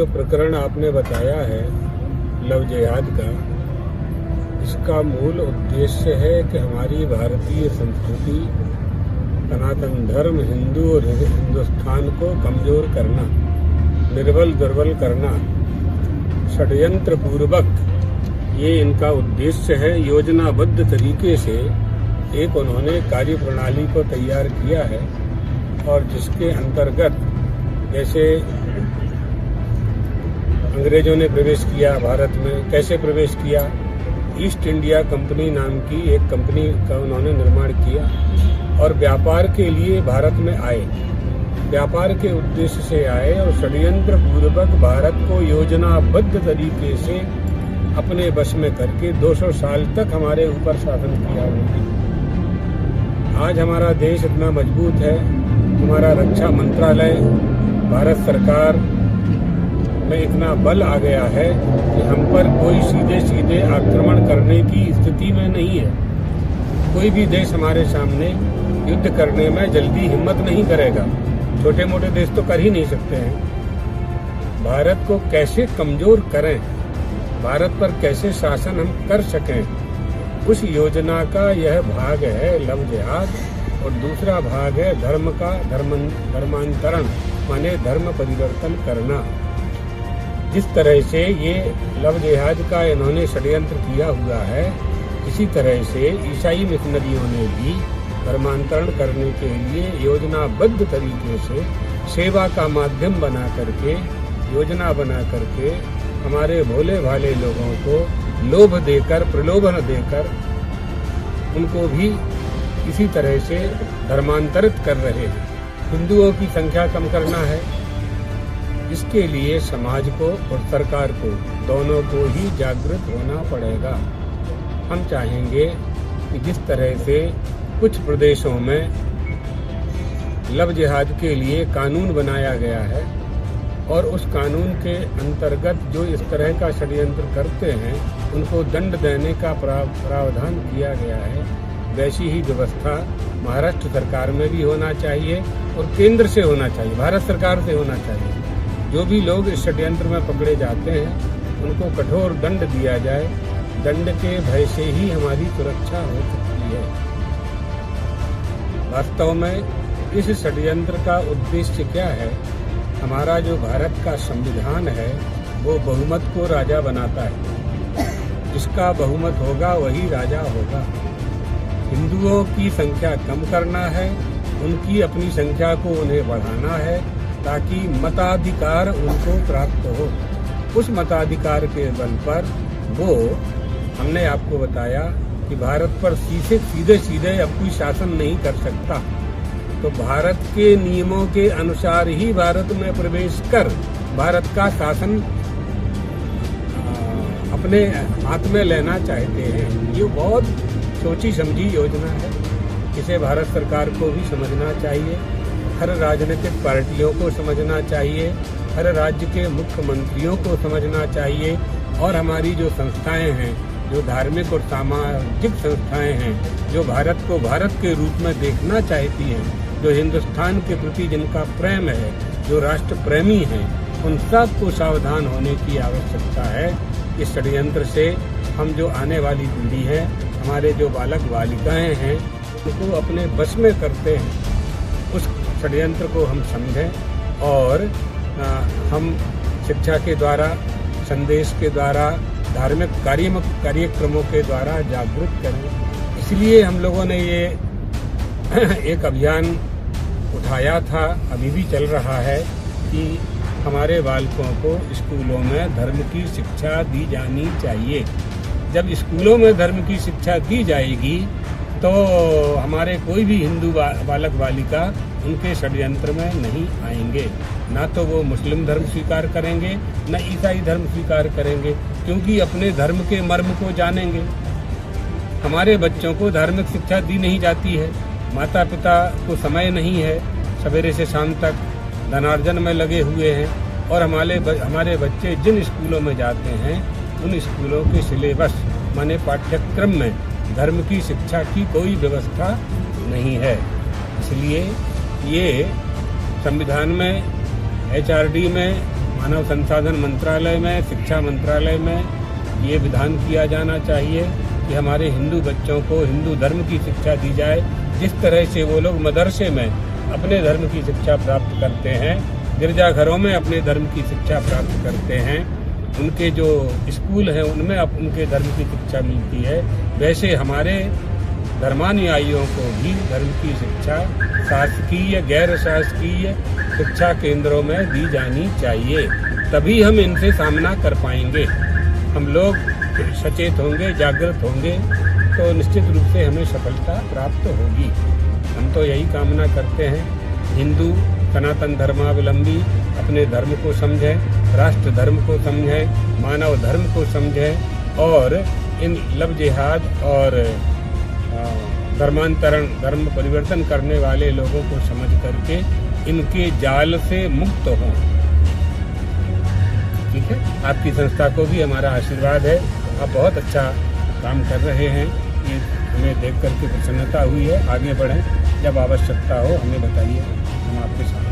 जो प्रकरण आपने बताया है लव जिहाद का, इसका मूल उद्देश्य है कि हमारी भारतीय संस्कृति, सनातन धर्म, हिंदू और हिंदुस्तान को कमजोर करना, निर्बल दुर्बल करना, षड्यंत्र पूर्वक ये इनका उद्देश्य है। योजनाबद्ध तरीके से एक उन्होंने कार्य प्रणाली को तैयार किया है और जिसके अंतर्गत जैसे अंग्रेजों ने प्रवेश किया भारत में, कैसे प्रवेश किया, ईस्ट इंडिया कंपनी नाम की एक कंपनी का उन्होंने निर्माण किया और व्यापार के लिए भारत में आए, व्यापार के उद्देश्य से आए और षड्यंत्र पूर्वक भारत को योजनाबद्ध तरीके से अपने वश में करके 200 साल तक हमारे ऊपर शासन किया उन्होंने। आज हमारा देश इतना मजबूत है, हमारा रक्षा मंत्रालय भारत सरकार में इतना बल आ गया है कि हम पर कोई सीधे सीधे आक्रमण करने की स्थिति में नहीं है। कोई भी देश हमारे सामने युद्ध करने में जल्दी हिम्मत नहीं करेगा, छोटे मोटे देश तो कर ही नहीं सकते हैं। भारत को कैसे कमजोर करें, भारत पर कैसे शासन हम कर सकें, उस योजना का यह भाग है लव जिहाद। और दूसरा भाग है धर्म का धर्मांतरण, माने धर्म परिवर्तन करना। जिस तरह से ये लव जिहाद का इन्होंने षड्यंत्र किया हुआ है, इसी तरह से ईसाई मिशनरियों ने भी धर्मांतरण करने के लिए योजनाबद्ध तरीके से सेवा का माध्यम बना करके, योजना बना करके हमारे भोले भाले लोगों को लोभ देकर, प्रलोभन देकर उनको भी इसी तरह से धर्मांतरित कर रहे हैं। हिंदुओं की संख्या कम करना है, इसके लिए समाज को और सरकार को, दोनों को ही जागृत होना पड़ेगा। हम चाहेंगे कि जिस तरह से कुछ प्रदेशों में लव जिहाद के लिए कानून बनाया गया है और उस कानून के अंतर्गत जो इस तरह का षड्यंत्र करते हैं उनको दंड देने का प्रावधान किया गया है, वैसी ही व्यवस्था महाराष्ट्र सरकार में भी होना चाहिए और केंद्र से होना चाहिए, भारत सरकार से होना चाहिए। जो भी लोग इस षड्यंत्र में पकड़े जाते हैं उनको कठोर दंड दिया जाए। दंड के भय से ही हमारी सुरक्षा हो सकती है। वास्तव में इस षड्यंत्र का उद्देश्य क्या है? हमारा जो भारत का संविधान है वो बहुमत को राजा बनाता है, जिसका बहुमत होगा वही राजा होगा। हिंदुओं की संख्या कम करना है, उनकी अपनी संख्या को उन्हें बढ़ाना है ताकि मताधिकार उनको प्राप्त हो। उस मताधिकार के बल पर वो, हमने आपको बताया कि भारत पर सीधे सीधे अब कोई शासन नहीं कर सकता, तो भारत के नियमों के अनुसार ही भारत में प्रवेश कर भारत का शासन अपने हाथ में लेना चाहते हैं। ये बहुत सोची समझी योजना है, इसे भारत सरकार को भी समझना चाहिए, हर राजनीतिक पार्टियों को समझना चाहिए, हर राज्य के मुख्यमंत्रियों को समझना चाहिए और हमारी जो संस्थाएं हैं, जो धार्मिक और सामाजिक संस्थाएं हैं, जो भारत को भारत के रूप में देखना चाहती हैं, जो हिंदुस्तान के प्रति जिनका प्रेम है, जो राष्ट्र प्रेमी हैं, उन सब को सावधान होने की आवश्यकता है। इस षड्यंत्र से हम जो आने वाली पीढ़ी है, हमारे जो बालक बालिकाएं हैं, उनको अपने बस में करते हैं, उस षड्यंत्र को हम समझें और हम शिक्षा के द्वारा, संदेश के द्वारा, धार्मिक कार्यक्रमों के द्वारा जागरूक करें। इसलिए हम लोगों ने ये एक अभियान उठाया था, अभी भी चल रहा है, कि हमारे बालकों को स्कूलों में धर्म की शिक्षा दी जानी चाहिए। जब स्कूलों में धर्म की शिक्षा दी जाएगी तो हमारे कोई भी हिंदू बालक बालिका उनके षड्यंत्र में नहीं आएंगे। ना तो वो मुस्लिम धर्म स्वीकार करेंगे, न ईसाई धर्म स्वीकार करेंगे, क्योंकि अपने धर्म के मर्म को जानेंगे। हमारे बच्चों को धार्मिक शिक्षा दी नहीं जाती है, माता पिता को समय नहीं है, सवेरे से शाम तक धनार्जन में लगे हुए हैं और हमारे बच्चे जिन स्कूलों में जाते हैं उन स्कूलों के सिलेबस माने पाठ्यक्रम में धर्म की शिक्षा की कोई व्यवस्था नहीं है। इसलिए ये संविधान में, HRD में मानव संसाधन मंत्रालय में, शिक्षा मंत्रालय में ये विधान किया जाना चाहिए कि हमारे हिंदू बच्चों को हिंदू धर्म की शिक्षा दी जाए। जिस तरह से वो लोग मदरसे में अपने धर्म की शिक्षा प्राप्त करते हैं, गिरजाघरों में अपने धर्म की शिक्षा प्राप्त करते हैं, उनके जो स्कूल हैं उनमें अब उनके धर्म की शिक्षा मिलती है, वैसे हमारे धर्मानुयायियों को भी धर्म की शिक्षा शासकीय, गैर शासकीय शिक्षा केंद्रों में दी जानी चाहिए। तभी हम इनसे सामना कर पाएंगे। हम लोग सचेत होंगे, जागृत होंगे तो निश्चित रूप से हमें सफलता प्राप्त होगी। हम तो यही कामना करते हैं, हिंदू सनातन धर्मावलंबी अपने धर्म को समझें, राष्ट्र धर्म को समझें, मानव धर्म को समझें और इन लव जिहाद और धर्मांतरण, धर्म परिवर्तन करने वाले लोगों को समझ करके इनके जाल से मुक्त हों। ठीक है, आपकी संस्था को भी हमारा आशीर्वाद है। आप बहुत अच्छा काम कर रहे हैं, ये हमें देख करके प्रसन्नता हुई है। आगे बढ़ें, जब आवश्यकता हो हमें बताइए, हम आपके साथ।